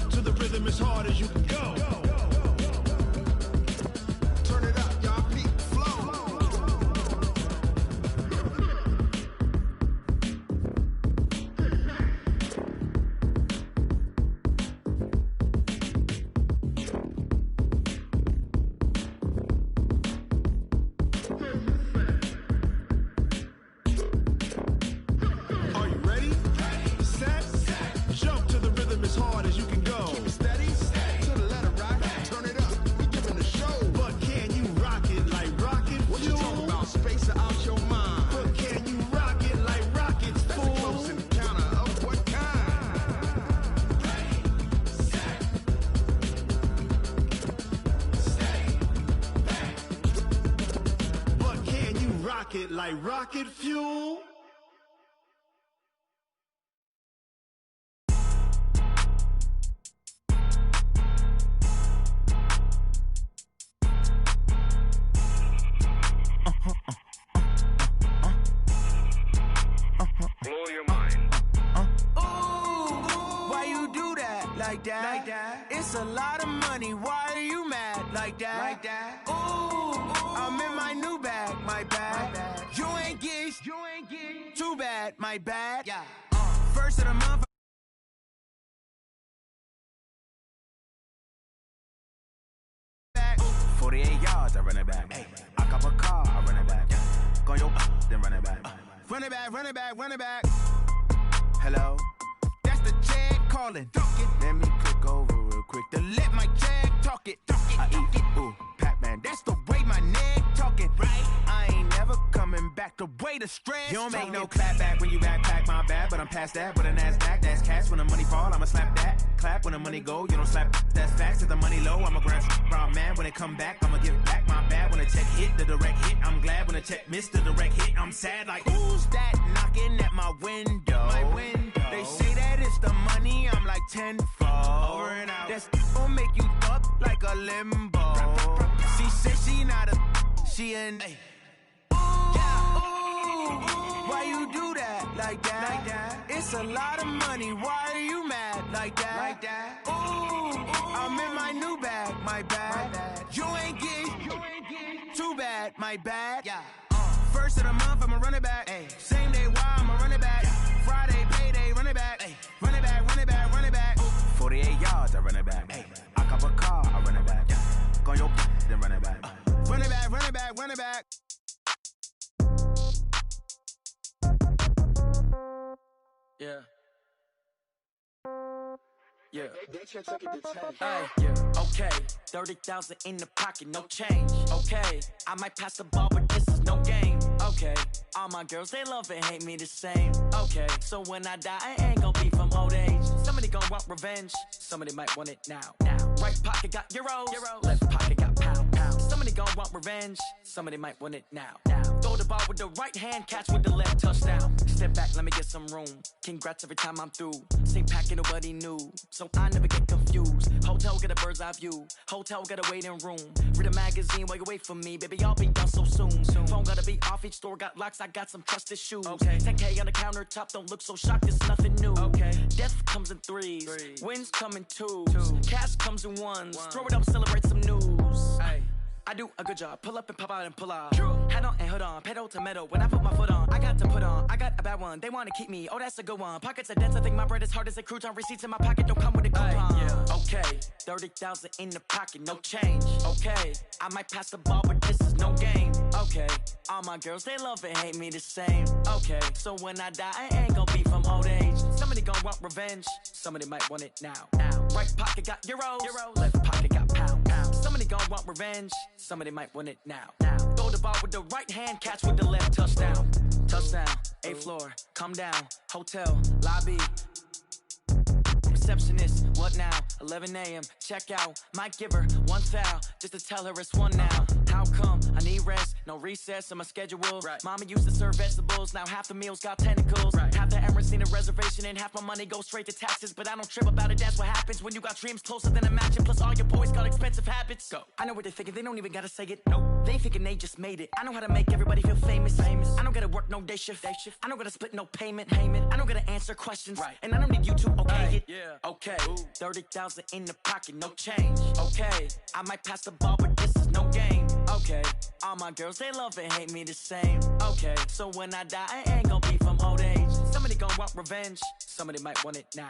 Jump to the rhythm as hard as you can go. Turn it up, y'all. Peak flow. Are you ready? Set. Jump to the rhythm as hard as you can go. Keep it steady. To the letter right. Turn it up. We giving the show. But can you rock it like rocket? What you talking about? Space out your mind. But can you rock it like rockets? That's a close encounter of what kind? But can you rock it like rocket fuel? Blow your mind. Why you do that like that? Like that? It's a lot of money. Why are you mad like that? Like that? Ooh, I'm in my new bag, my bag. You ain't get, too bad, my bad. Yeah. First of the month. 48 yards, I run it back. Hey, I cop a car, I run it back. Go your then run it back. Run it back, run it back, run it back. Hello, that's the jag calling. Let me click over real quick to let my jag talk it. I eat it, ooh, Pac-Man. That's the way my neck talking. Right, I ain't never coming back. The way the stress. You don't make no clap back when you backpack, my bad. But I'm past that with a NASDAQ. That's cash when the money fall. I'ma slap that. Clap when the money go. You don't slap. That's facts. If the money low, I'ma grab brown man. When it come back, I'ma give back my bad. When the check hit, the direct hit. I'm glad when the check missed the direct hit. I'm sad like who's that knocking at my window? My window. They say that it's the money. I'm like tenfold. Over and out. That's gon' make you up like a limbo. She said she not a. She an. Hey. Why you do that like that? Like that? It's a lot of money. Why are you mad like that? Like that? Ooh, I'm in my new bag, my bad. You ain't get, too bad, my bad. Yeah. First of the month, I'ma run it back. Ay. Same day, why I'ma run it back. Friday, payday, run it back. Ay. Run it back, run it back, run it back. 48 yards, I run it back. Ay. I cop a car, I run it back. Go your then run it back. Run it back, run it back, run it back. Yeah. Yeah. Hey, yeah. Okay. 30,000 in the pocket, no change. Okay. I might pass the ball, but this is no game. Okay. All my girls, they love and hate me the same. Okay. So when I die, I ain't gon' be from old age. Somebody gon' want revenge. Somebody might want it now. Right pocket got euros. Left pocket got pound. Somebody gon' want revenge. Somebody might want it now. Throw the ball with the right hand, catch with the left, touchdown. Step back, let me get some room. Congrats every time I'm through. Same packet, nobody knew. So I never get confused. Hotel get a bird's eye view. Hotel get a waiting room. Read a magazine while you wait for me. Baby, I'll be done so soon. Phone gotta be off, each store got locks. I got some trusted shoes. Okay. 10K on the countertop, don't look so shocked, it's nothing new. Okay. Death comes in threes. Wins come in twos. Cash comes in ones. Throw it up, celebrate some news. Hey. I do a good job, pull up and pop out and pull out. True. Head on and hood on, pedal to metal. When I put my foot on, I got to put on. I got a bad one, they wanna keep me. Oh, that's a good one. Pockets are dense, I think my bread is hard as a crouton. Receipts in my pocket don't come with a coupon. Yeah. Okay, 30,000 in the pocket, no change. Okay, I might pass the ball, but this is no game. Okay, all my girls, they love and hate me the same. Okay, so when I die, I ain't gon' be from old age. Somebody gon' want revenge, somebody might want it now. Right pocket got euros. Left pocket got pound. Somebody gon' want revenge, somebody might want it now. Throw the ball with the right hand, catch with the left, touchdown. Touchdown, 8th floor, come down, hotel, lobby. Receptionist, what now? 11 a.m., check out. Might give her one foul, just to tell her it's one now. How come I need rest, no recess in my schedule. Right. Mama used to serve vegetables, now half the meals got tentacles. Right. Half the Emirates need a reservation and half my money goes straight to taxes. But I don't trip about it, that's what happens when you got dreams closer than a match. And plus all your boys got expensive habits. Go. I know what they're thinking, they don't even gotta say it. No, they thinking they just made it. I know how to make everybody feel famous. I don't gotta work no day shift. I don't gotta split no payment. I don't gotta answer questions. Right. And I don't need you to okay it. Yeah. Okay. 30,000 in the pocket, no change. Okay. I might pass the ball, but this is no game. Okay. All my girls, they love and hate me the same. Okay. So when I die, I ain't gonna be from old age. Somebody gonna want revenge. Somebody might want it now.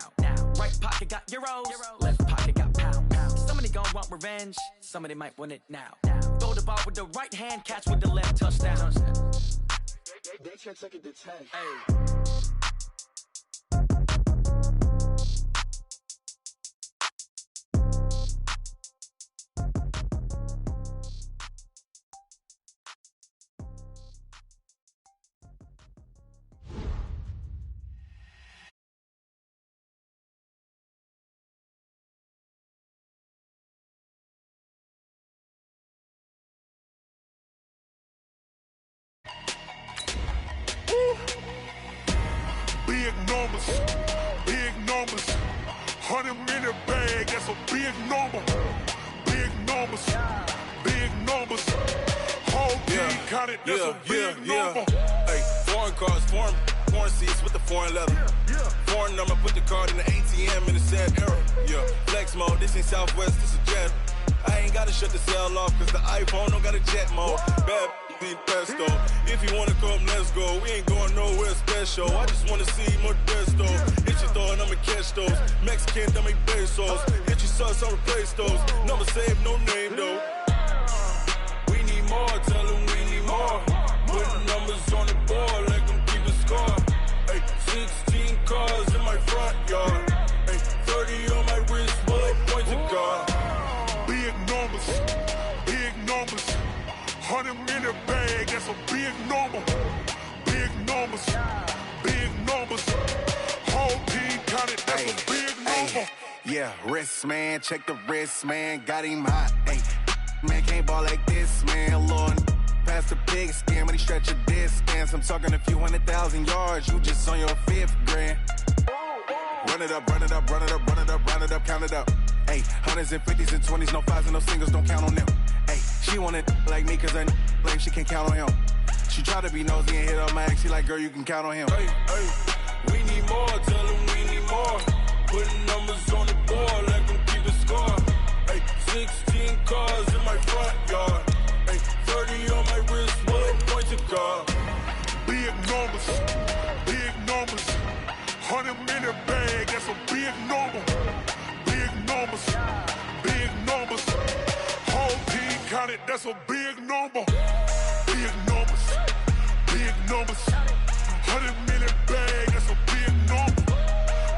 Right pocket got euros. Left pocket got pounds. Somebody gonna want revenge. Somebody might want it now. Throw the ball with the right hand, catch with the left, touchdown. They can't take it to 10. Hey. Big numbers, 100 minute bag, that's a big number. Big numbers, whole team counted, that's a big number. Hey, foreign cars, foreign seats with the foreign leather. Foreign number, put the card in the ATM in the sad era. Yeah, flex mode, this ain't Southwest, this is Jet. I ain't gotta shut the cell off, cause the iPhone don't got a jet mode. Bad need pesto. If you wanna come, let's go. We ain't going nowhere special. I just wanna see Modesto. Hit your throw and I'ma catch those. Mexican, dummy pesos. Hit your sauce, I'll replace those. Number saved, no name though. We need more, tell them we need more. Put the numbers on the board, let them keep the score. Hey, 16 cars in my front yard. Hey, 30 on my wrist, bullet point to God. Big numbers, 100 minute bag, that's a big number. Big numbers, whole team counted, that's a big number. Yeah, wrist man, check the wrist man, got him hot. Hey, man can't ball like this, man. Lord, past the pig skin when he stretch a distance. I'm talking a few 100,000 yards, you just on your 5th grand. Run it up, count it up. Hey, hundreds and 50s and 20s, no 5s and no singles, don't count on them. Hey, she want it like me, cause I like she can count on him. She try to be nosy and hit up my ex, she like, girl, you can count on him. Hey, we need more, tell them we need more. Putting numbers on the board, let them keep the score. Hey, 16 cars in my front yard. Hey, 30 on my wrist, bullet point to God. Big numbers, 100 minute bag, that's a big number. Big numbers, whole team counted, that's a big number. Big numbers, 100 minute bag, that's a big number.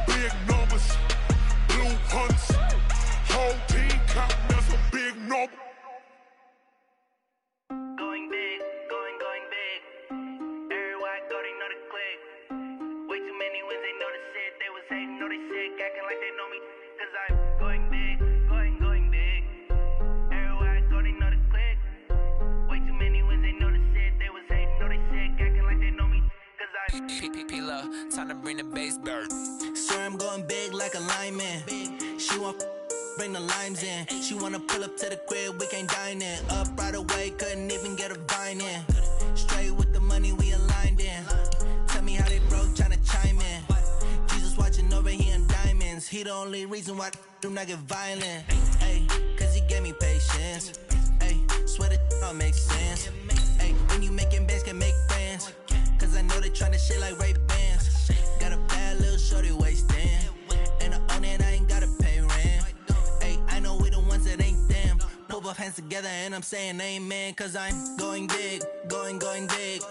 Big numbers, blue hunts, whole team counting, that's a big number. Going big, going big. Everywhere I go, they know the click. Way too many wins, they know the shit. They was hating, know they sick, acting like they know me. Cause I'm going big, going big. Everywhere I go, they know the click. Way too many wins, they know the shit. They was hating, know they sick, acting like they know me. Cause I'm P-P-P-Love, time to bring the bass bird. Swear I'm going big like a lineman. She want bring the limes in. She wanna pull up to the crib, we can't dine in. Up right away, couldn't even get a vine in. Straight with the money we aligned in. Tell me how they broke, tryna chime in. Jesus watching over here in diamonds. He the only reason why do not get violent. Ay, cause he gave me patience. Ay, swear that all makes sense. Ay, when you making bands, can make friends. Cause I know they tryna shit like Ray Bans. Got a bad little shorty wasting. And I own it, I ain't gotta pay rent. Ay, I know we the ones that ain't them. Pull both hands together and I'm saying amen. Cause I'm going big, going big.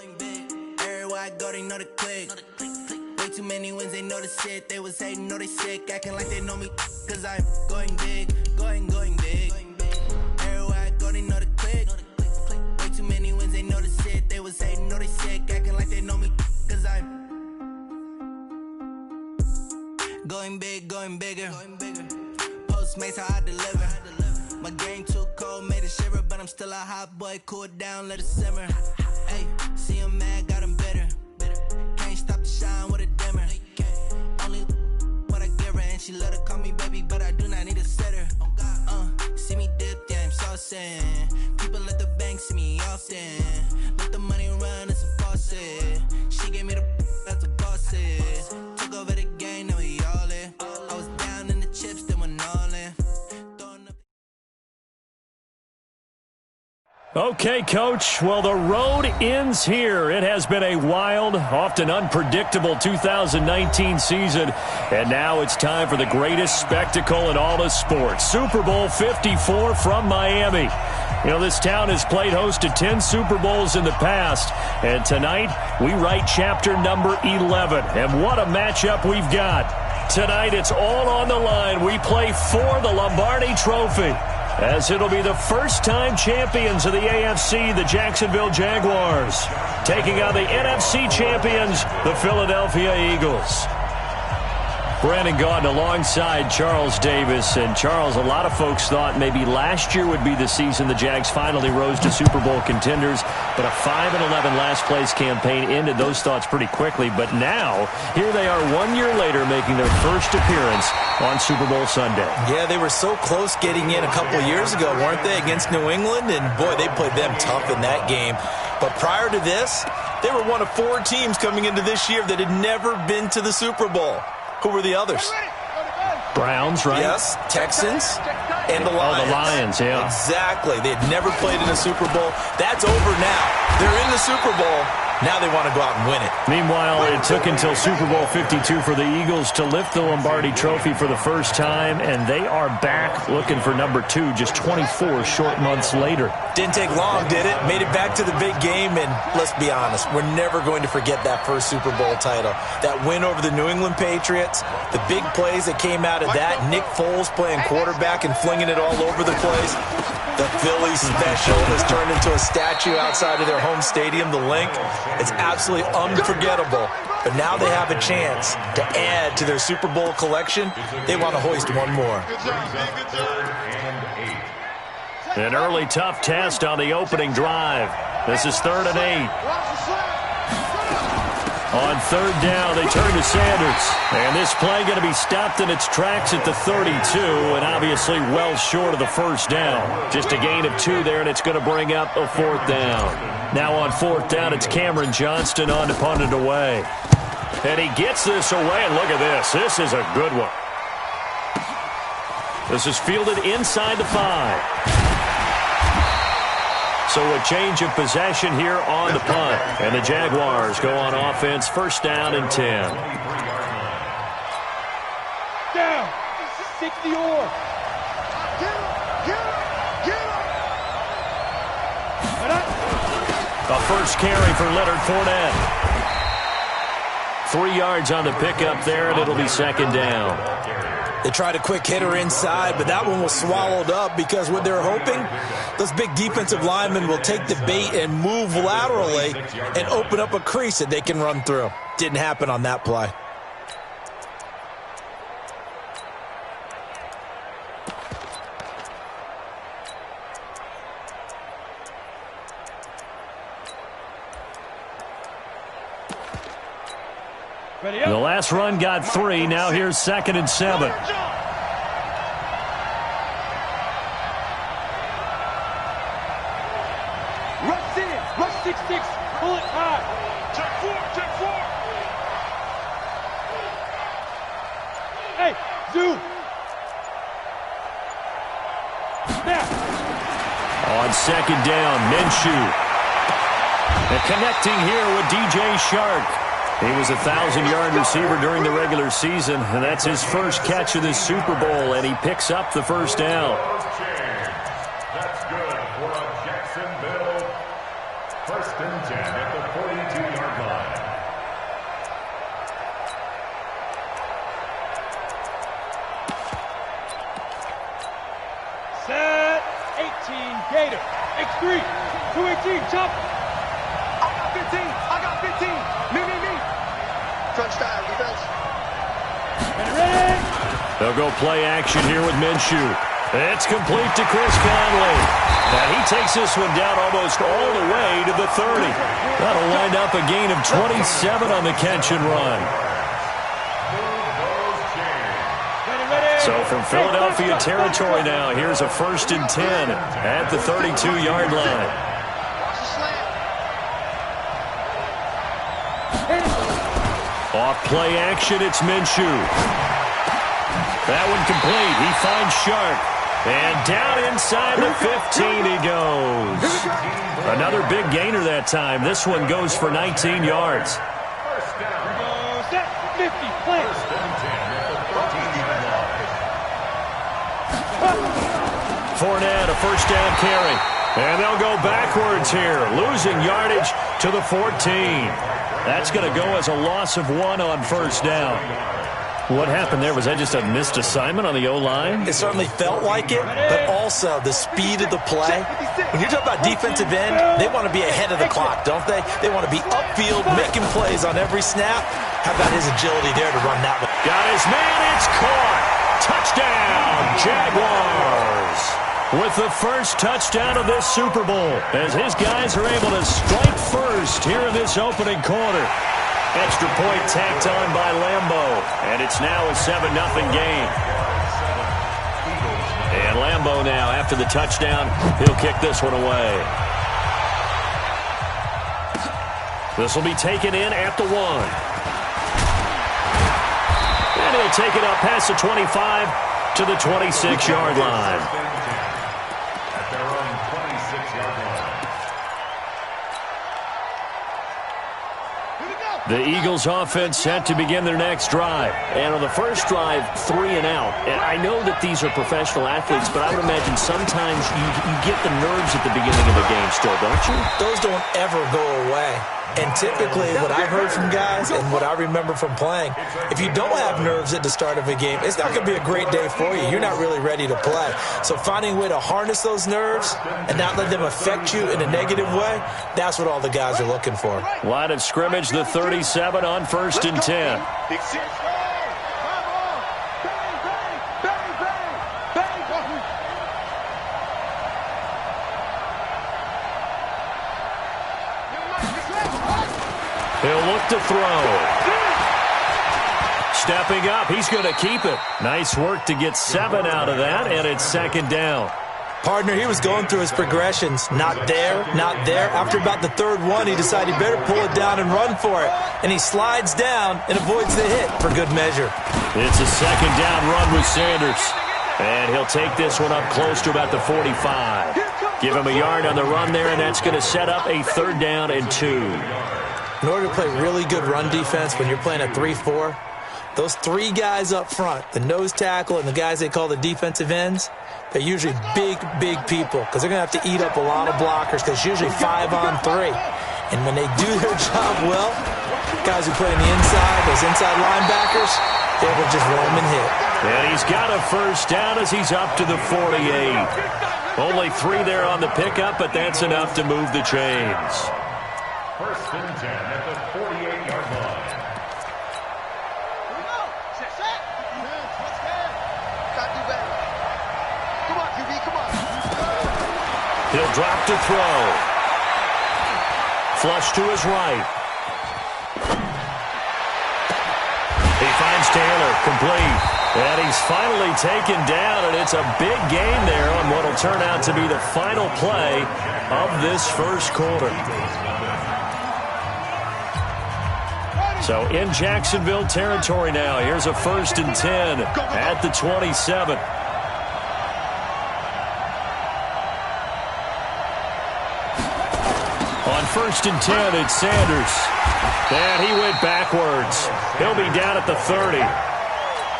Everywhere I go, they know the click. Way too many wins, they know the shit. They was hating, know they sick, acting like they know me. Cause I'm going big, going big. Everywhere I go, they know the click. Way too many wins, they know the shit. They was hating, know they sick, acting like they know me. Cause I'm going big, going bigger. Postmates how I deliver. My game too cold, made it shiver, but I'm still a hot boy. Cool it down, let it simmer. Hey, see him mad, got him bitter. Can't stop the shine with a dimmer. Only what I give her, and she love to call me baby, but I do not need a sitter. See me dip, yeah, I'm saucy. People at the bank see me often. Let the money run, it's a faucet. She gave me the that's a boss is. Took over the game, now we all in. I was down in the chips, then went all in. Okay, Coach. Well, the road ends here. It has been a wild, often unpredictable 2019 season. And now it's time for the greatest spectacle in all of sports. Super Bowl 54 from Miami. You know, this town has played host to 10 Super Bowls in the past. And tonight, we write chapter number 11. And what a matchup we've got. Tonight, it's all on the line. We play for the Lombardi Trophy, as it'll be the first-time champions of the AFC, the Jacksonville Jaguars, taking on the NFC champions, the Philadelphia Eagles. Brandon Gaudin alongside Charles Davis. And Charles, a lot of folks thought maybe last year would be the season the Jags finally rose to Super Bowl contenders, but a 5-11 last-place campaign ended those thoughts pretty quickly. But now, here they are 1 year later making their first appearance on Super Bowl Sunday. Yeah, they were so close getting in a couple years ago, weren't they, against New England? And, boy, they played them tough in that game. But prior to this, they were one of 4 teams coming into this year that had never been to the Super Bowl. Who were the others? Browns, right? Yes, Texans and the Lions. Oh, the Lions, yeah. Exactly. They had never played in a Super Bowl. That's over now. They're in the Super Bowl. Now they want to go out and win it. Meanwhile, it took until Super Bowl 52 for the Eagles to lift the Lombardi Trophy for the first time, and they are back looking for number 2 just 24 short months later. Didn't take long, did it? Made it back to the big game, and let's be honest, we're never going to forget that first Super Bowl title. That win over the New England Patriots, the big plays that came out of that, Nick Foles playing quarterback and flinging it all over the place. The Philly special has turned into a statue outside of their home stadium, the Link. It's absolutely unforgettable. But now they have a chance to add to their Super Bowl collection. They want to hoist one more. An early tough test on the opening drive. This is 3rd and 8. On 3rd down, they turn to Sanders. And this play going to be stopped in its tracks at the 32, and obviously well short of the first down. Just a gain of 2 there, and it's going to bring up a 4th down. Now on 4th down, it's Cameron Johnston on to punt it away. And he gets this away, and look at this. This is a good one. This is fielded inside the 5. So a change of possession here on the punt. And the Jaguars go on offense, 1st down and 10. Down. 60 or. A first carry for Leonard Fournette. 3 yards on the pickup there, and it'll be 2nd down. They tried a quick hitter inside, but that one was swallowed up because what they're hoping, those big defensive linemen will take the bait and move laterally and open up a crease that they can run through. Didn't happen on that play. The last run got 3. Now here's 2nd and 7. Rush in. Rush 6-6. Pull it high. Check 4. Check 4. Hey, zoom. Snap. On 2nd down, Minshew. And connecting here with DJ Shark. He was a 1,000-yard receiver during the regular season, and that's his first catch of this Super Bowl, and he picks up the 1st down. That's good for a Jacksonville 1st and 10 at the 42-yard line. Set. 18. Gator. X3. 218. Jump. I got 15. I got 15. Me. Touchdown, defense. They'll go play action here with Minshew. It's complete to Chris Conley. And he takes this one down almost all the way to the 30. That'll wind up a gain of 27 on the catch and run. So from Philadelphia territory now, here's a 1st and 10 at the 32-yard line. Off play action, it's Minshew. That one complete. He finds Shark. And down inside the 15 he goes. Another big gainer that time. This one goes for 19 yards. Fournette, a 1st down carry. And they'll go backwards here, losing yardage to the 14. That's going to go as a loss of 1 on 1st down. What happened there? Was that just a missed assignment on the O-line? It certainly felt like it, but also the speed of the play. When you're talking about defensive end, they want to be ahead of the clock, don't they? They want to be upfield, making plays on every snap. How about his agility there to run that one? Got his man, it's caught. Touchdown, Jaguars. With the first touchdown of this Super Bowl, as his guys are able to strike first here in this opening quarter. Extra point tacked on by Lambeau, and it's now a 7-0 game. And Lambeau now, after the touchdown, he'll kick this one away. This will be taken in at the 1. And he'll take it up past the 25 to the 26-yard line. The Eagles offense set to begin their next drive. And on the first drive, 3 and out. And I know that these are professional athletes, but I would imagine sometimes you get the nerves at the beginning of the game still, don't you? Those don't ever go away. And typically what I heard from guys and what I remember from playing, if you don't have nerves at the start of a game, it's not going to be a great day for you. You're not really ready to play. So finding a way to harness those nerves and not let them affect you in a negative way, that's what all the guys are looking for. Line of scrimmage, the 37 on 1st and 10. He'll look to throw. Stepping up, he's going to keep it. Nice work to get 7 out of that, and it's 2nd down. Partner, he was going through his progressions. Not there, not there. After about the 3rd one, he decided he better pull it down and run for it. And he slides down and avoids the hit for good measure. It's a 2nd down run with Sanders. And he'll take this one up close to about the 45. Give him a yard on the run there, and that's going to set up a 3rd down and 2. In order to play really good run defense when you're playing a 3-4, those 3 guys up front, the nose tackle and the guys they call the defensive ends, they're usually big, big people because they're going to have to eat up a lot of blockers because it's usually 5 on 3. And when they do their job well, guys who play on the inside, those inside linebackers, they will just roam and hit. And he's got a 1st down as he's up to the 48. Only 3 there on the pickup, but that's enough to move the chains. 1st and 10 at the 48-yard line. Here we go. Set. Let's go. Gotta do better. Come on, QB, come on. He'll drop to throw. Flush to his right. He finds Taylor, complete. And he's finally taken down, and it's a big gain there on what will turn out to be the final play of this first quarter. So in Jacksonville territory now, here's a 1st and 10 at the 27. On 1st and 10, it's Sanders. And he went backwards. He'll be down at the 30.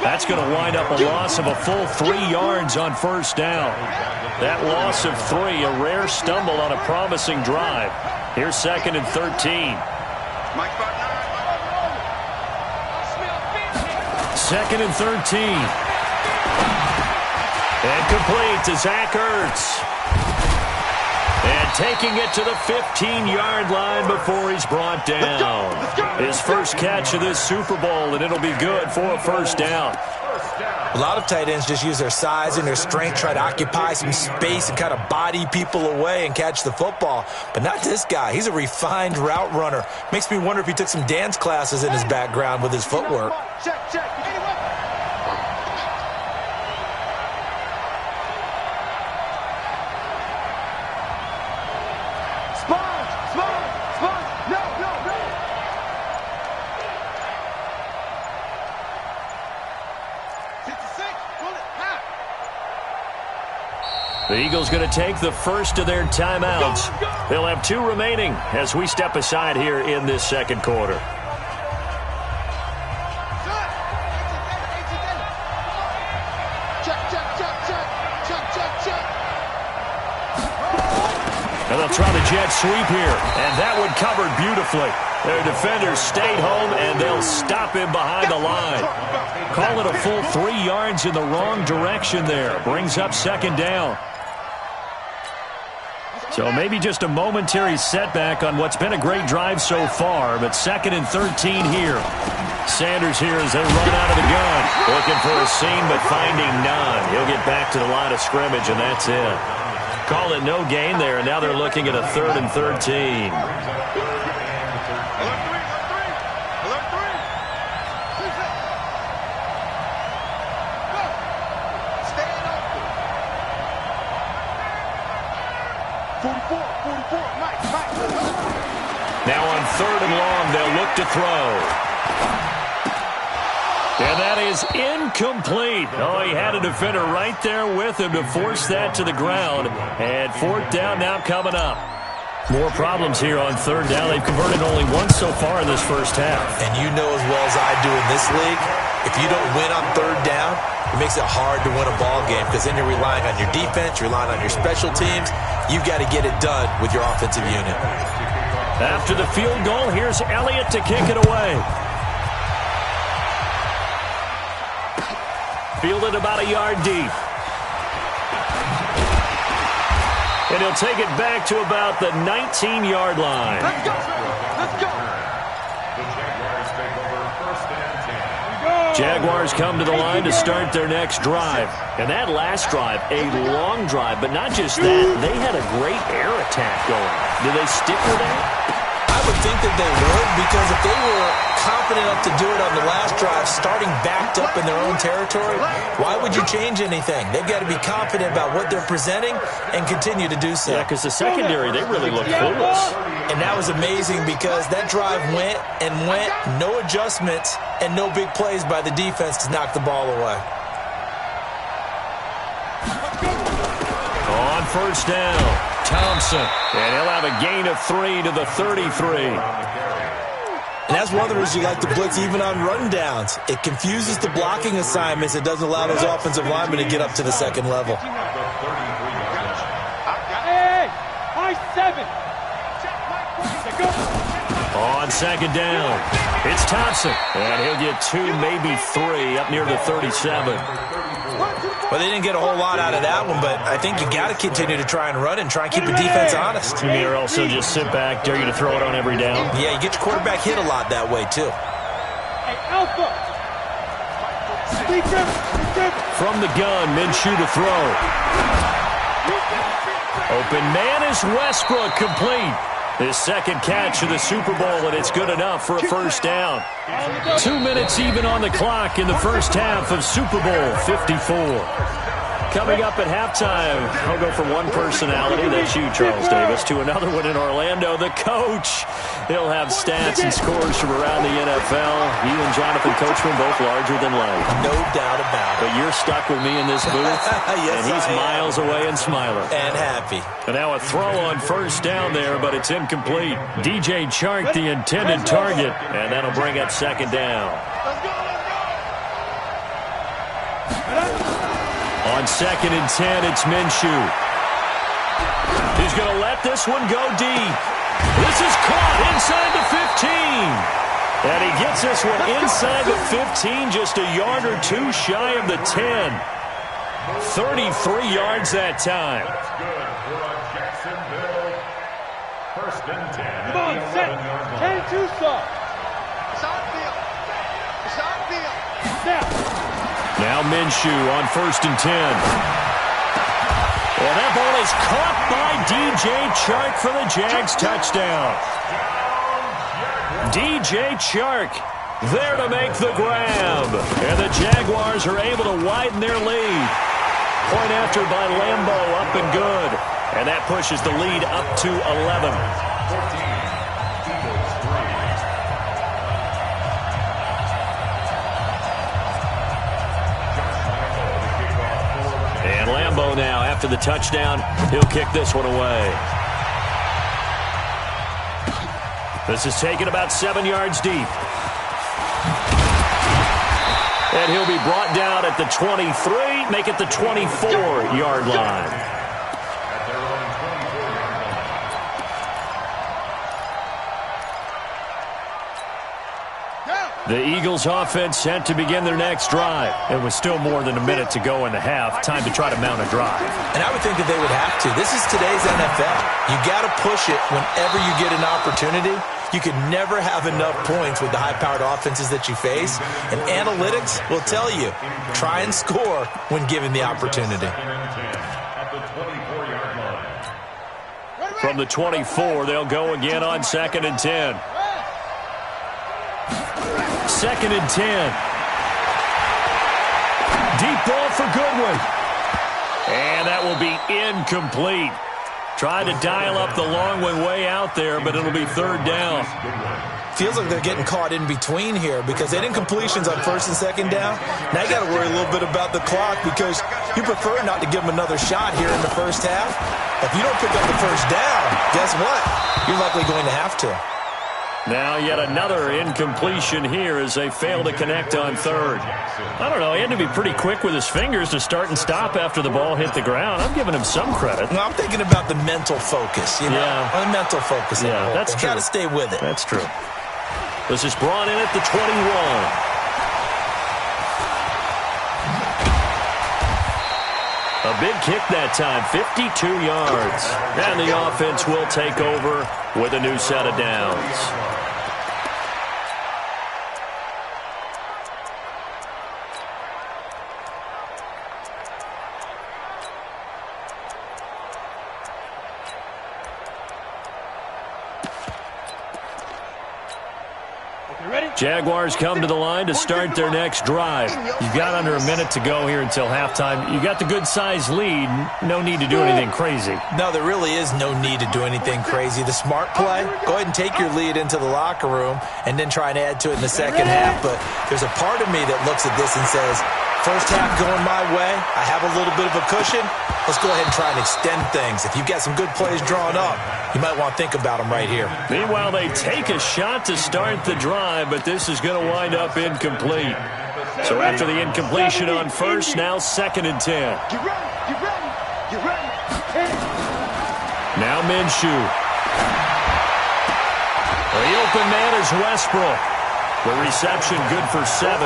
That's going to wind up a loss of a full 3 yards on 1st down. That loss of 3, a rare stumble on a promising drive. Here's 2nd and 13. 2nd and 13. And complete to Zach Ertz. And taking it to the 15-yard line before he's brought down. His first catch of this Super Bowl, and it'll be good for a 1st down. A lot of tight ends just use their size and their strength, try to occupy some space and kind of body people away and catch the football. But not this guy. He's a refined route runner. Makes me wonder if he took some dance classes in his background with his footwork. Check. The Eagles going to take the first of their timeouts. They'll have 2 remaining as we step aside here in this second quarter. And they'll try the jet sweep here, and that one covered beautifully. Their defenders stayed home, and they'll stop him behind the line. Call it a full 3 yards in the wrong direction there. Brings up second down. So maybe just a momentary setback on what's been a great drive so far, but 2nd and 13 here. Sanders here as they run out of the gun. Looking for a seam, but finding none. He'll get back to the line of scrimmage, and that's it. Call it no gain there, and now they're looking at a 3rd and 13. Now on 3rd and long, they'll look to throw. And that is incomplete. Oh, he had a defender right there with him to force that to the ground. And 4th down now coming up. More problems here on 3rd down. They've converted only once so far in this first half. And you know as well as I do in this league, if you don't win on 3rd down, it makes it hard to win a ball game because then you're relying on your defense, you're relying on your special teams. You've got to get it done with your offensive unit. After the field goal, here's Elliott to kick it away. Fielded about a yard deep. And he'll take it back to about the 19-yard line. Let's go. The Jaguars take over 1st and 10. Jaguars come to the line to start their next drive. And that last drive, a long drive, but not just that. They had a great air attack going. Do they stick with that? I would think that they would, because if they were confident enough to do it on the last drive, starting backed up in their own territory, why would you change anything? They've got to be confident about what they're presenting and continue to do so. Yeah, because the secondary, they really look clueless. And that was amazing because that drive went, no adjustments, and no big plays by the defense to knock the ball away. On 1st down, Thompson. And he'll have a gain of 3 to the 33. And that's one of the reasons you like to blitz even on run downs. It confuses the blocking assignments. It doesn't allow those offensive linemen to get up to the second level. Hey, high 7. On 2nd down, it's Thompson. And he'll get 2, maybe 3 up near the 37. Well, they didn't get a whole lot out of that one, but I think you got to continue to try and run it and try and keep the defense honest. You may also just sit back, dare you to throw it on every down. Yeah, you get your quarterback hit a lot that way, too. Hey, Alpha. From the gun, Minshew to throw. Open man is Westbrook, complete. His 2nd catch of the Super Bowl, and it's good enough for a 1st down. 2 minutes even on the clock in the first half of Super Bowl 54. Coming up at halftime, I'll go from one personality, that's you, Charles Davis, to another one in Orlando, the coach. He'll have stats and scores from around the NFL. You and Jonathan Coachman both larger than life. No doubt about it. But you're stuck with me in this booth, yes, and he's miles away and smiling. And happy. And now a throw on 1st down there, but it's incomplete. DJ Chark, the intended target, and that'll bring up 2nd down. On 2nd and 10, it's Minshew. He's going to let this one go deep. This is caught inside the 15. And he gets this one inside the 15, just a yard or 2 shy of the 10. 33 yards that time. That's good for a Jacksonville 1st and 10. Come on, set. 10-2 stop. It's on field. Snap. Now Minshew on 1st and 10. And that ball is caught by DJ Chark for the Jags touchdown. DJ Chark there to make the grab. And the Jaguars are able to widen their lead. Point after by Lambo, up and good. And that pushes the lead up to 11. And Lambo now, after the touchdown, he'll kick this one away. This is taken about 7 yards deep. And he'll be brought down at the 23, make it the 24-yard line. The Eagles offense set to begin their next drive. It was still more than a minute to go in the half. Time to try to mount a drive. And I would think that they would have to. This is today's NFL. You got to push it whenever you get an opportunity. You can never have enough points with the high-powered offenses that you face. And analytics will tell you, try and score when given the opportunity. From the 24, they'll go again on 2nd and 10. 2nd and 10. Deep ball for Goodwin. And that will be incomplete. Try to dial up the long one way out there, but it'll be 3rd down. Feels like they're getting caught in between here because they did incompletions on 1st and 2nd down. Now you got to worry a little bit about the clock because you prefer not to give them another shot here in the first half. If you don't pick up the 1st down, guess what? You're likely going to have to. Now yet another incompletion here as they fail to connect on 3rd. I don't know. He had to be pretty quick with his fingers to start and stop after the ball hit the ground. I'm giving him some credit. No, I'm thinking about the mental focus. You know? Yeah. The mental focus. Yeah, that's true. Got to stay with it. That's true. This is brought in at the 21. A big kick that time, 52 yards. And the offense will take over with a new set of downs. Jaguars come to the line to start their next drive. You've got under a minute to go here until halftime. You got the good-sized lead. No need to do anything crazy. No, there really is no need to do anything crazy. The smart play, go ahead and take your lead into the locker room and then try and add to it in the second half. But there's a part of me that looks at this and says, first half going my way, I have a little bit of a cushion. Let's go ahead and try and extend things. If you've got some good plays drawn up, you might want to think about them right here. Meanwhile, they take a shot to start the drive, but this is going to wind up incomplete. So after the incompletion on 1st, now 2nd and 10. Now Minshew. The open man is Westbrook. The reception good for 7.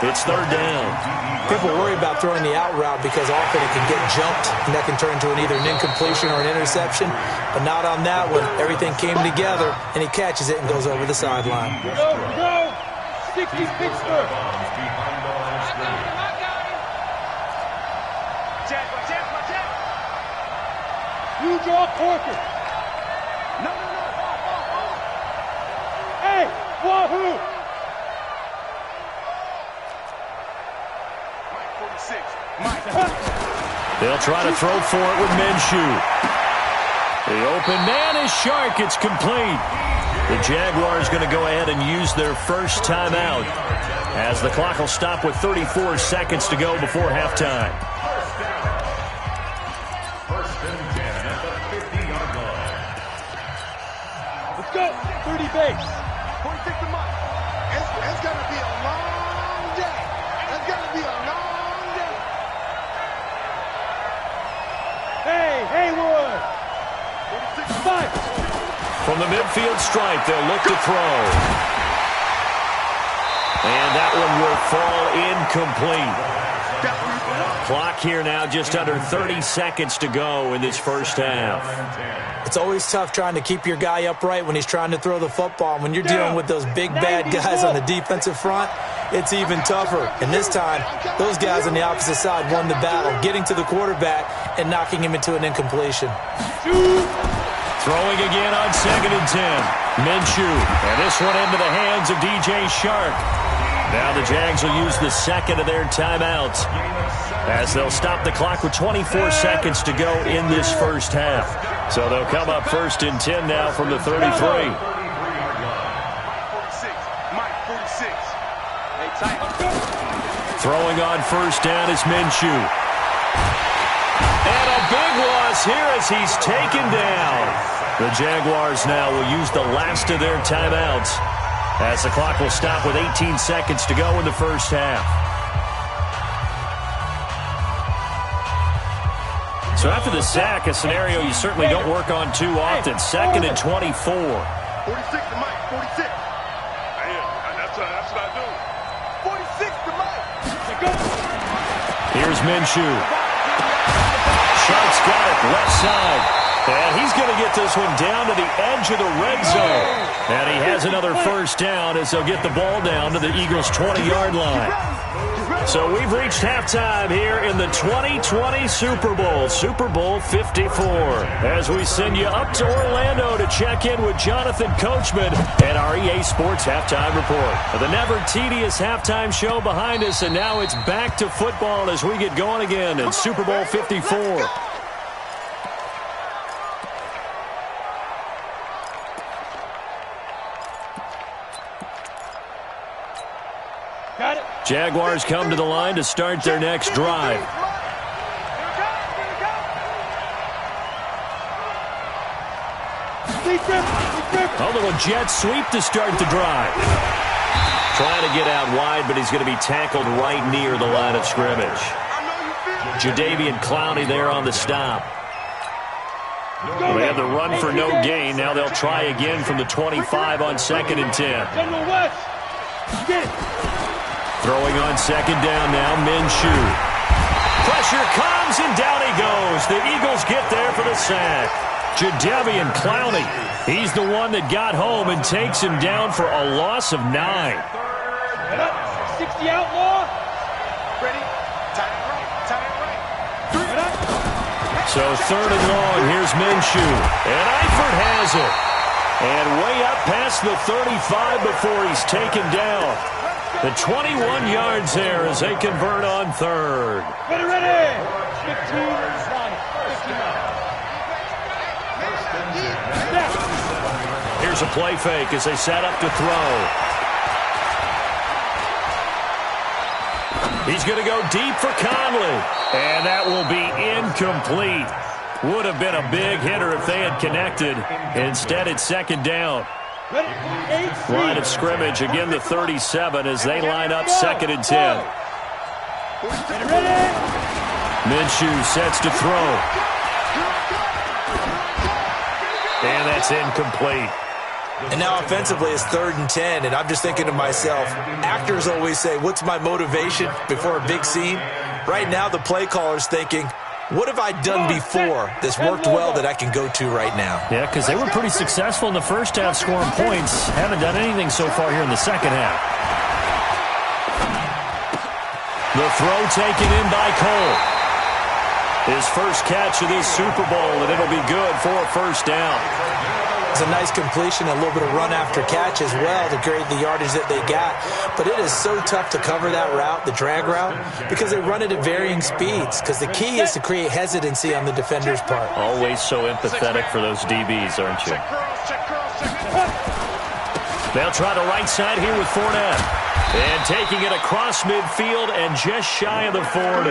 It's 3rd down. People worry about throwing the out route because often it can get jumped, and that can turn into either an incompletion or an interception. But not on that one. Everything came together, and he catches it and goes over the sideline. Go! 60 Pittsburgh! You draw Corker. No. Hey, wahoo! They'll try to throw for it with Minshew. The open man is Chark. It's complete. The Jaguars going to go ahead and use their first timeout as the clock will stop with 34 seconds to go before halftime. 1st and 10 at the 50-yard line. Let's go. 30 base. 46 a month. It's going to be a long day. It's going to be a long day. Hey, Haywood. 5. From the midfield stripe, they'll look to throw. And that one will fall incomplete. Clock here now, just under 30 seconds to go in this first half. It's always tough trying to keep your guy upright when he's trying to throw the football. When you're dealing with those big, bad guys on the defensive front, it's even tougher. And this time, those guys on the opposite side won the battle, getting to the quarterback and knocking him into an incompletion. Throwing again on 2nd and 10. Minshew. And this one into the hands of DJ Shark. Now the Jags will use the second of their timeouts as they'll stop the clock with 24 seconds to go in this first half. So they'll come up 1st and 10 now from the 33. Throwing on 1st down is Minshew. And a big loss here as he's taken down. The Jaguars now will use the last of their timeouts as the clock will stop with 18 seconds to go in the first half. So after the sack, a scenario you certainly don't work on too often. 2nd and 24. 46 to Mike, 46. That's what I do. 46 to Mike. Here's Minshew. Shark's got it left side. And he's going to get this one down to the edge of the red zone. And he has another first down as they'll get the ball down to the Eagles' 20-yard line. So we've reached halftime here in the 2020 Super Bowl, Super Bowl 54. As we send you up to Orlando to check in with Jonathan Coachman and our EA Sports Halftime Report. The never-tedious halftime show behind us, and now it's back to football as we get going again in Super Bowl 54. Jaguars come to the line to start their next drive. A little jet sweep to start the drive. Trying to get out wide, but he's going to be tackled right near the line of scrimmage. Jadeveon Clowney there on the stop. Well, they had the run for no gain. Now they'll try again from the 25 on 2nd and 10. Throwing on 2nd down now, Minshew. Pressure comes, and down he goes. The Eagles get there for the sack. Jadeveon Clowney, he's the one that got home and takes him down for a loss of 9. 60 outlaw. Ready? Tie it right. So 3rd and long, here's Minshew. And Eifert has it. And way up past the 35 before he's taken down. The 21 yards there as they convert on 3rd. Ready. 15. Here's a play fake as they set up to throw. He's going to go deep for Conley. And that will be incomplete. Would have been a big hitter if they had connected. Instead, it's 2nd down. Line of scrimmage, again the 37 as they line up 2nd and 10. Minshew sets to throw. And that's incomplete. And now offensively it's 3rd and 10, and I'm just thinking to myself, actors always say, what's my motivation before a big scene? Right now the play caller's thinking, what have I done before that's worked well that I can go to right now? Yeah, because they were pretty successful in the first half scoring points. Haven't done anything so far here in the second half. The throw taken in by Cole. His first catch of this Super Bowl, and it'll be good for a first down. It's a nice completion, a little bit of run after catch as well to create the yardage that they got. But it is so tough to cover that route, the drag route, because they run it at varying speeds. Because the key is to create hesitancy on the defender's part. Always so empathetic for those DBs, aren't you? They'll try the right side here with Fournette. And taking it across midfield and just shy of the 40.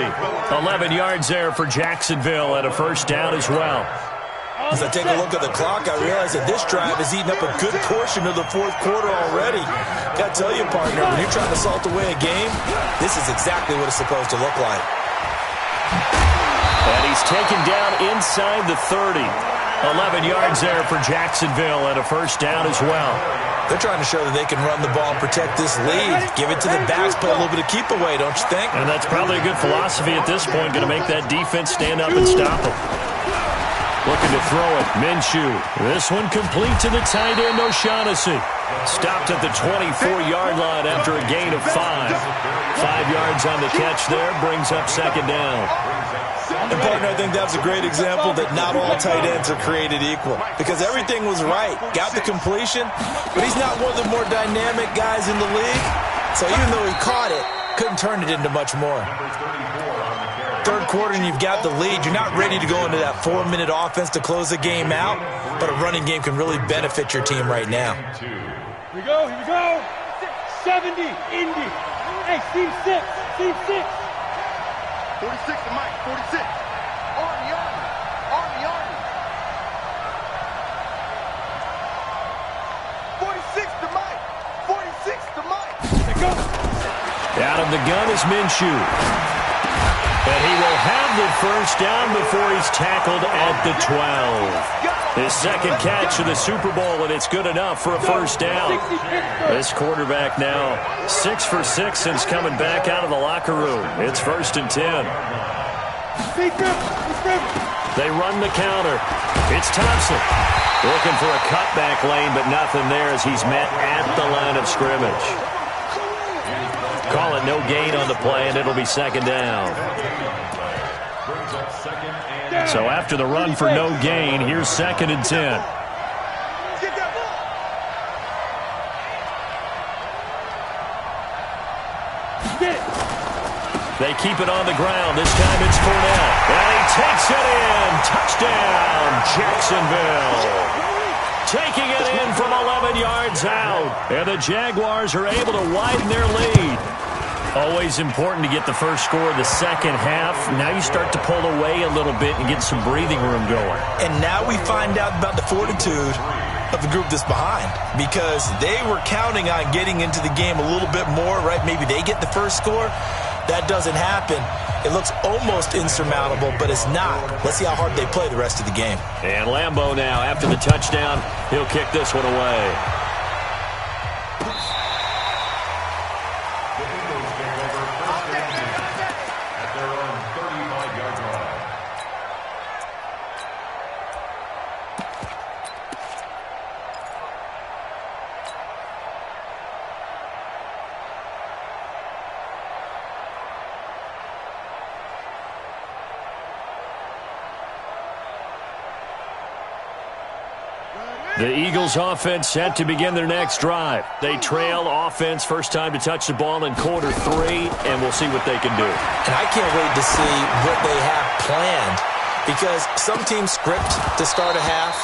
11 yards there for Jacksonville and a first down as well. As I take a look at the clock, I realize that this drive has eaten up a good portion of the 4th quarter already. Got to tell you, partner, when you're trying to salt away a game, this is exactly what it's supposed to look like. And he's taken down inside the 30. 11 yards there for Jacksonville and a first down as well. They're trying to show that they can run the ball and protect this lead. Give it to the backs, put a little bit of keep away, don't you think? And that's probably a good philosophy at this point, going to make that defense stand up and stop them. Looking to throw it, Minshew. This one complete to the tight end, O'Shaughnessy. Stopped at the 24-yard line after a gain of 5. 5 yards on the catch there, brings up second down. And, partner, I think that's a great example that not all tight ends are created equal because everything was right. Got the completion, but he's not one of the more dynamic guys in the league. So even though he caught it, couldn't turn it into much more. Third quarter and you've got the lead. You're not ready to go into that 4-minute offense to close the game out, but a running game can really benefit your team right now. Here we go, here we go. 70, Indy. Hey, team 6, team 6. 46 to Mike, 46. Army, Army, Army, Army. 46 to Mike, 46 to Mike. Here go. Out of the gun is Minshew. And he will have the first down before he's tackled at the 12. His second catch of the Super Bowl, and it's good enough for a first down. This quarterback now 6 for 6 since coming back out of the locker room. It's 1st and 10. They run the counter. It's Thompson. Looking for a cutback lane, but nothing there as he's met at the line of scrimmage. Call it no gain on the play, and it'll be second down. So after the run for no gain, here's 2nd and 10. They keep it on the ground. This time it's Fournette. And he takes it in. Touchdown, Jacksonville. Taking it in from 11 yards out. And the Jaguars are able to widen their lead. Always important to get the first score of the second half. Now you start to pull away a little bit and get some breathing room going. And now we find out about the fortitude of the group that's behind because they were counting on getting into the game a little bit more, right? Maybe they get the first score. That doesn't happen. It looks almost insurmountable, but it's not. Let's see how hard they play the rest of the game. And Lambeau now, after the touchdown, he'll kick this one away. The Eagles offense set to begin their next drive. They trail offense, first time to touch the ball in quarter 3, and we'll see what they can do. And I can't wait to see what they have planned because some teams script to start a half.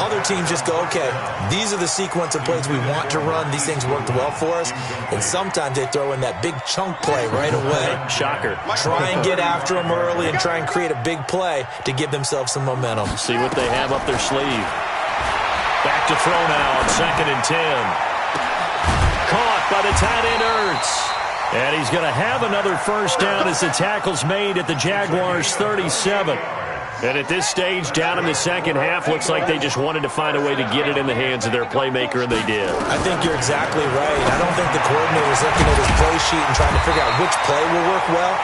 Other teams just go, okay, these are the sequence of plays we want to run. These things worked well for us. And sometimes they throw in that big chunk play right away. Shocker. Try and get after them early and try and create a big play to give themselves some momentum. See what they have up their sleeve. Back to throw now on 2nd and 10. Caught by the tight end Ertz. And he's going to have another first down as the tackle's made at the Jaguars' 37. And at this stage, down in the second half, looks like they just wanted to find a way to get it in the hands of their playmaker, and they did. I think you're exactly right. I don't think the coordinator's looking at his play sheet and trying to figure out which play will work well.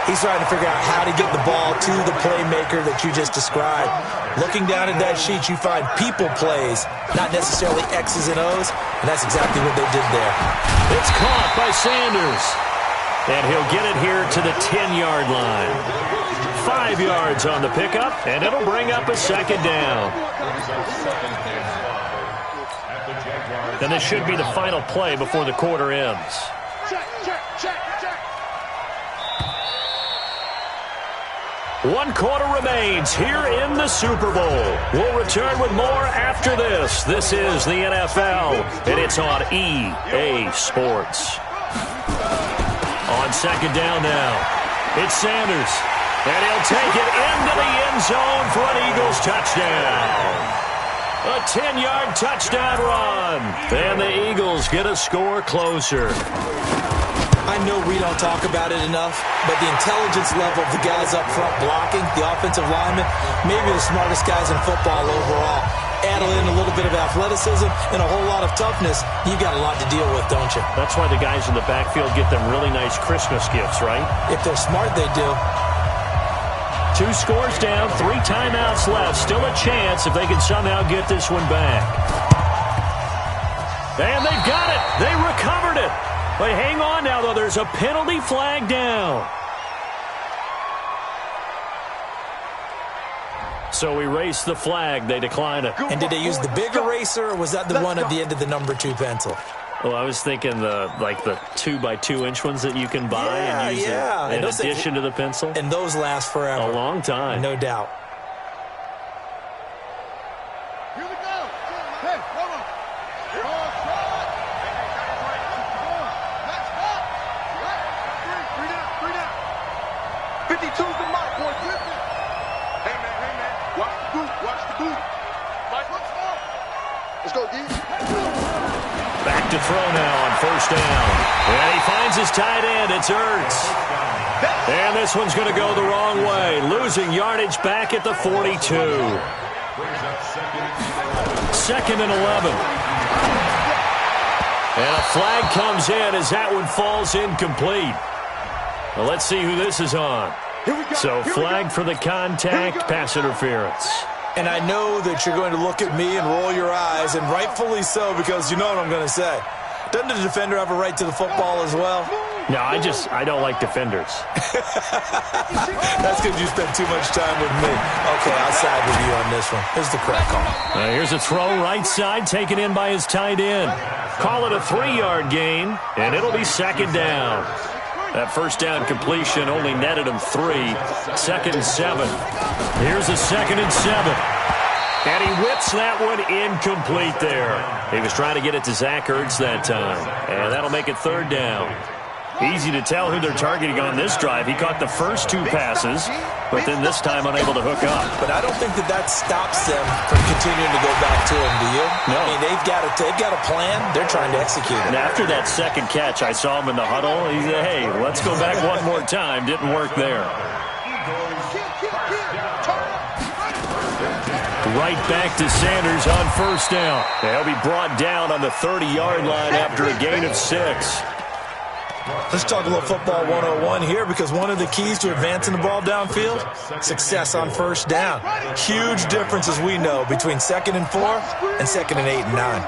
He's trying to figure out how to get the ball to the playmaker that you just described. Looking down at that sheet, you find people plays, not necessarily X's and O's, and that's exactly what they did there. It's caught by Sanders. And he'll get it here to the 10-yard line. 5 yards on the pickup, and it'll bring up a second down. And this should be the final play before the quarter ends. One quarter remains here in the Super Bowl. We'll return with more after this. This is the NFL, and it's on EA Sports. On second down now, it's Sanders, and he'll take it into the end zone for an Eagles touchdown. A 10-yard touchdown run, and the Eagles get a score closer. I know we don't talk about it enough, but the intelligence level of the guys up front blocking, the offensive linemen, maybe the smartest guys in football overall. Add in a little bit of athleticism and a whole lot of toughness, you've got a lot to deal with, don't you? That's why the guys in the backfield get them really nice Christmas gifts, right? If they're smart, they do. 2 scores down, 3 timeouts left. Still a chance if they can somehow get this one back. And they've got it. They recovered it. But hang on now, though. There's a penalty flag down. So erase the flag. They decline it. And did they use the big eraser, or was that the one at the end of the number 2 pencil? Well, I was thinking the 2x2-inch ones that you can buy and use in addition to the pencil. And those last forever. A long time. No doubt. Here we go. Hey, come on. Let's go. Three down. 52's the mark, boy. Hey, man. Watch the boot. Let's go, D. Back to throw now on first down. And he finds his tight end. It's Ertz. And this one's going to go the wrong way. Losing yardage back at the 42. 2nd and 11. And a flag comes in as that one falls incomplete. Well, let's see who this is on. So flag for the contact, pass interference. And I know that you're going to look at me and roll your eyes, and rightfully so, because you know what I'm going to say. Doesn't the defender have a right to the football as well? No, I don't like defenders. That's because you spent too much time with me. Okay, I'll side with you on this one. Here's the correct call. Here's a throw right side, taken in by his tight end. Call it a 3-yard gain, and it'll be 2nd down. That first down completion only netted him 3. 2nd and 7. Here's a 2nd and 7. And he whips that one incomplete there. He was trying to get it to Zach Ertz that time. And that'll make it 3rd down. Easy to tell who they're targeting on this drive. He caught the first 2 passes, but then this time unable to hook up. But I don't think that stops them from continuing to go back to him, do you? No. I mean, they've got a plan. They're trying to execute it. And after that second catch, I saw him in the huddle. He said, hey, let's go back one more time. Didn't work there. Right back to Sanders on first down. He'll be brought down on the 30-yard line after a gain of 6. Let's talk a little football 101 here, because one of the keys to advancing the ball downfield, success on first down. Huge difference, as we know, between 2nd and 4 and 2nd and 8 and 9.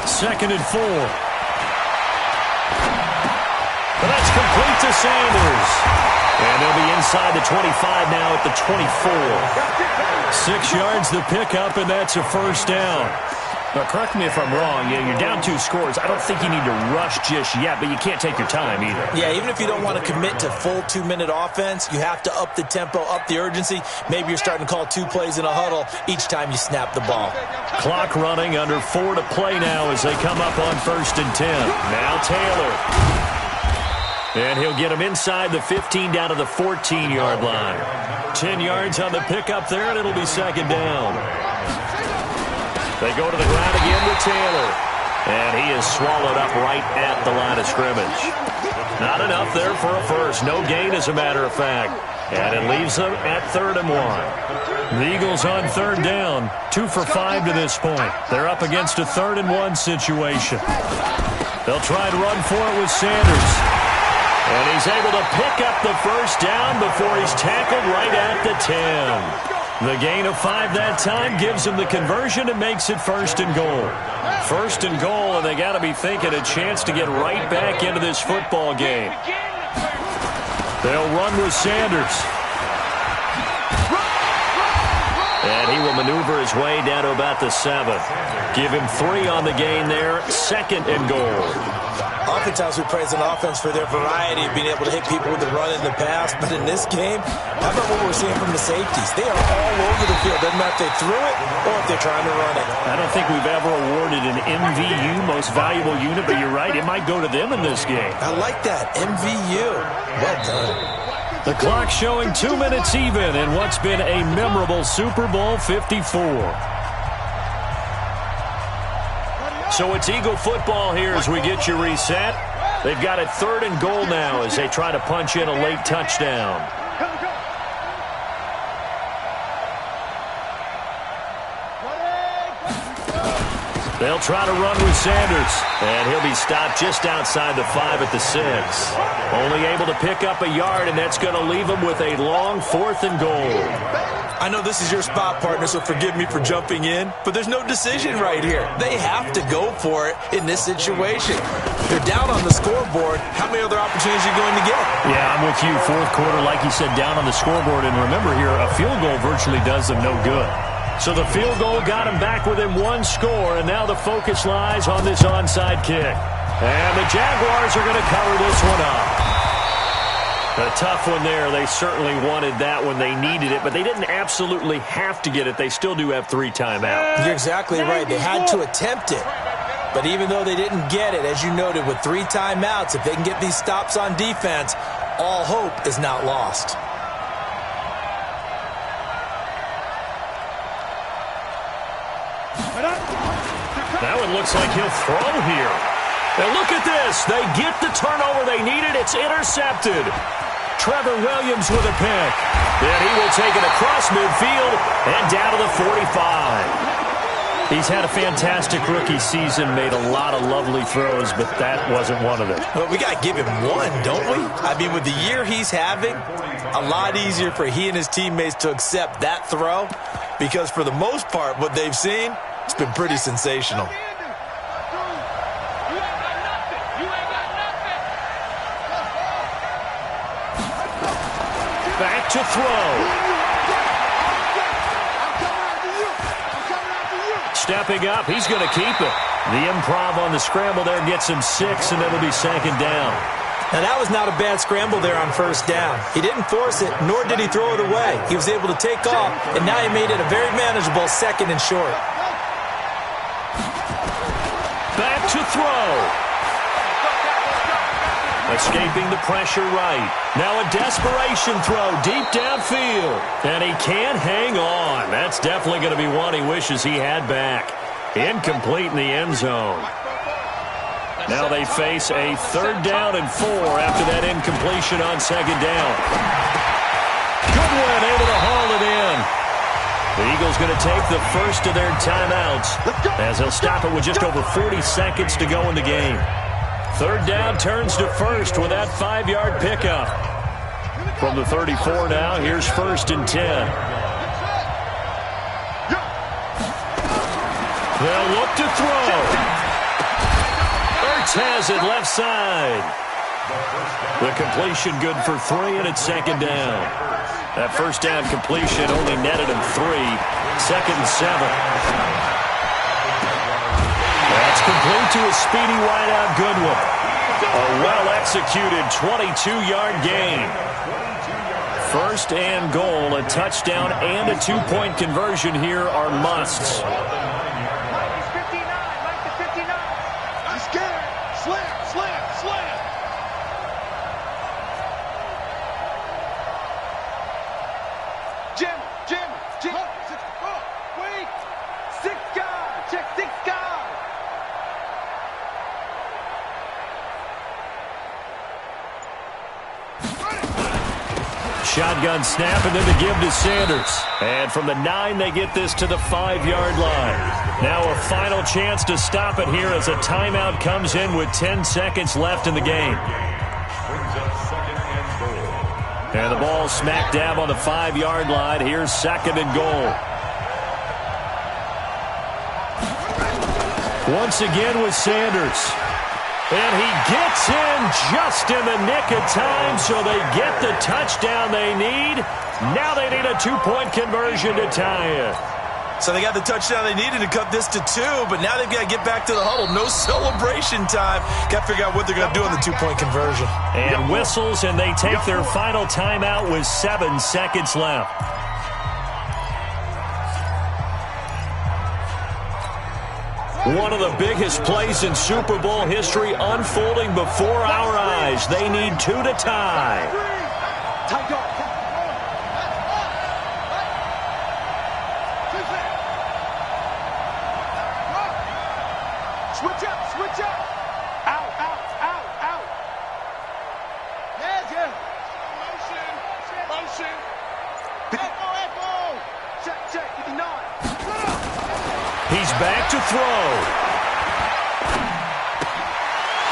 2nd and 4. But that's complete to Sanders. And they'll be inside the 25 now at the 24. 6 yards the pickup, and that's a first down. Now, correct me if I'm wrong. You're down 2 scores. I don't think you need to rush just yet, but you can't take your time either. Yeah, even if you don't want to commit to full 2-minute offense, you have to up the tempo, up the urgency. Maybe you're starting to call 2 plays in a huddle each time you snap the ball. Clock running, under 4 to play now as they come up on 1st and 10. Now Taylor. And he'll get him inside the 15 down to the 14-yard line. 10 yards on the pickup there, and it'll be 2nd down. They go to the ground again with Taylor. And he is swallowed up right at the line of scrimmage. Not enough there for a first. No gain, as a matter of fact. And it leaves them at 3rd and 1. The Eagles on 3rd down. 2 for 5 to this point. They're up against a 3rd and 1 situation. They'll try to run for it with Sanders. And he's able to pick up the first down before he's tackled right at the 10. The gain of 5 that time gives him the conversion and makes it 1st and goal. 1st and goal, and they got to be thinking a chance to get right back into this football game. They'll run with Sanders. And he will maneuver his way down to about the 7. Give him 3 on the gain there. 2nd and goal. Oftentimes we praise an offense for their variety of being able to hit people with the run in the pass, but in this game, how about what we're seeing from the safeties? They are all over the field. Doesn't matter if they threw it or if they're trying to run it. I don't think we've ever awarded an MVU, most valuable unit, but you're right, it might go to them in this game. I like that, MVU. Well done. The clock showing 2 minutes even in what's been a memorable Super Bowl 54. So it's Eagle football here as we get you reset. They've got it 3rd and goal now as they try to punch in a late touchdown. They'll try to run with Sanders, and he'll be stopped just outside the 5 at the 6. Only able to pick up a yard, and that's going to leave him with a long 4th and goal. I know this is your spot, partner, so forgive me for jumping in, but there's no decision right here. They have to go for it in this situation. They're down on the scoreboard. How many other opportunities are you going to get? Yeah, I'm with you. 4th quarter, like you said, down on the scoreboard. And remember here, a field goal virtually does them no good. So the field goal got him back within 1 score, and now the focus lies on this onside kick. And the Jaguars are going to cover this one up. A tough one there. They certainly wanted that when they needed it, but they didn't absolutely have to get it. They still do have 3 timeouts. You're exactly right. They had to attempt it. But even though they didn't get it, as you noted, with 3 timeouts, if they can get these stops on defense, all hope is not lost. That one looks like he'll throw here. And look at this. They get the turnover they needed. It's intercepted. Trevor Williams with a pick. And he will take it across midfield and down to the 45. He's had a fantastic rookie season, made a lot of lovely throws, but that wasn't one of them. Well, we got to give him one, don't we? I mean, with the year he's having, a lot easier for he and his teammates to accept that throw because for the most part, what they've seen, it's been pretty sensational. Back to throw. Stepping up, he's going to keep it. The improv on the scramble there gets him 6, and it'll be 2nd down. Now, that was not a bad scramble there on 1st down. He didn't force it, nor did he throw it away. He was able to take off, and now he made it a very manageable 2nd and short. Back to throw. Escaping the pressure right. Now a desperation throw deep downfield. And he can't hang on. That's definitely going to be one he wishes he had back. Incomplete in the end zone. Now they face a 3rd down and 4 after that incompletion on 2nd down. Goodwin able to haul it in. The Eagles going to take the first of their timeouts as they'll stop it with just over 40 seconds to go in the game. 3rd down turns to 1st with that 5-yard pickup. From the 34 now, here's 1st and 10. They'll look to throw. Ertz has it left side. The completion good for 3, and it's 2nd down. That 1st down completion only netted him 3. 2nd and 7. That's complete to a speedy wideout Goodwin. A well-executed 22-yard gain. 1st and goal, a touchdown and a 2-point conversion here are musts. Shotgun snap, and then the give to Sanders. And from the 9, they get this to the 5-yard line. Now a final chance to stop it here as a timeout comes in with 10 seconds left in the game. And the ball smack dab on the 5-yard line. Here's 2nd and goal. Once again with Sanders. And he gets in just in the nick of time, so they get the touchdown they need. Now they need a 2-point conversion to tie it. So they got the touchdown they needed to cut this to 2, but now they've got to get back to the huddle. No celebration time. Got to figure out what they're going to do on the 2-point conversion. And whistles, and they take their final timeout with 7 seconds left. One of the biggest plays in Super Bowl history unfolding before our eyes. They need 2 to tie. Switch up. Out. Yeah. Motion. Echo. Check. Give me 9. He's back to throw.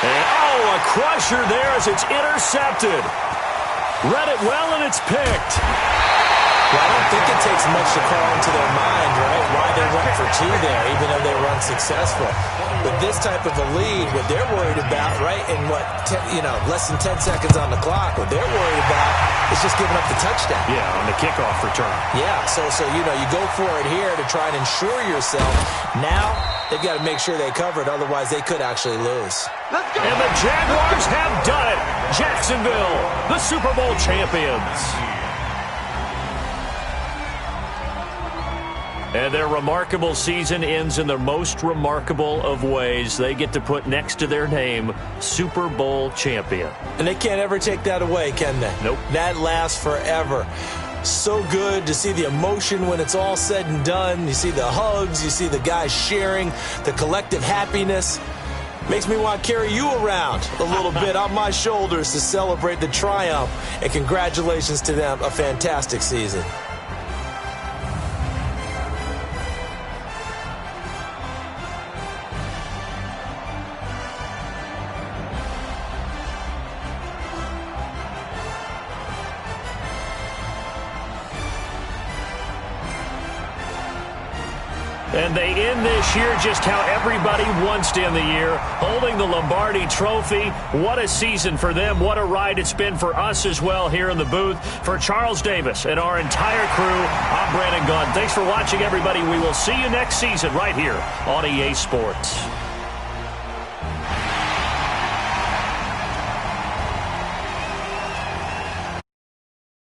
And, a crusher there as it's intercepted. Read it well, and it's picked. Well, I don't think it takes much to call into their mind, right, why they went for 2 there, even though they were unsuccessful. With this type of a lead, what they're worried about, right, in less than 10 seconds on the clock, what they're worried about is just giving up the touchdown. Yeah, on the kickoff return. Yeah, so you go for it here to try and ensure yourself. Now, they've got to make sure they cover it, otherwise they could actually lose. Let's go. And the Jaguars have done it. Jacksonville, the Super Bowl champions. And their remarkable season ends in the most remarkable of ways. They get to put next to their name, Super Bowl champion. And they can't ever take that away, can they? Nope. That lasts forever. So good to see the emotion when it's all said and done. You see the hugs, you see the guys sharing, the collective happiness. Makes me want to carry you around a little bit on my shoulders to celebrate the triumph. And congratulations to them, a fantastic season. And they end this year just how everybody wants to end the year, holding the Lombardi Trophy. What a season for them. What a ride it's been for us as well here in the booth. For Charles Davis and our entire crew, I'm Brandon Gunn. Thanks for watching, everybody. We will see you next season right here on EA Sports.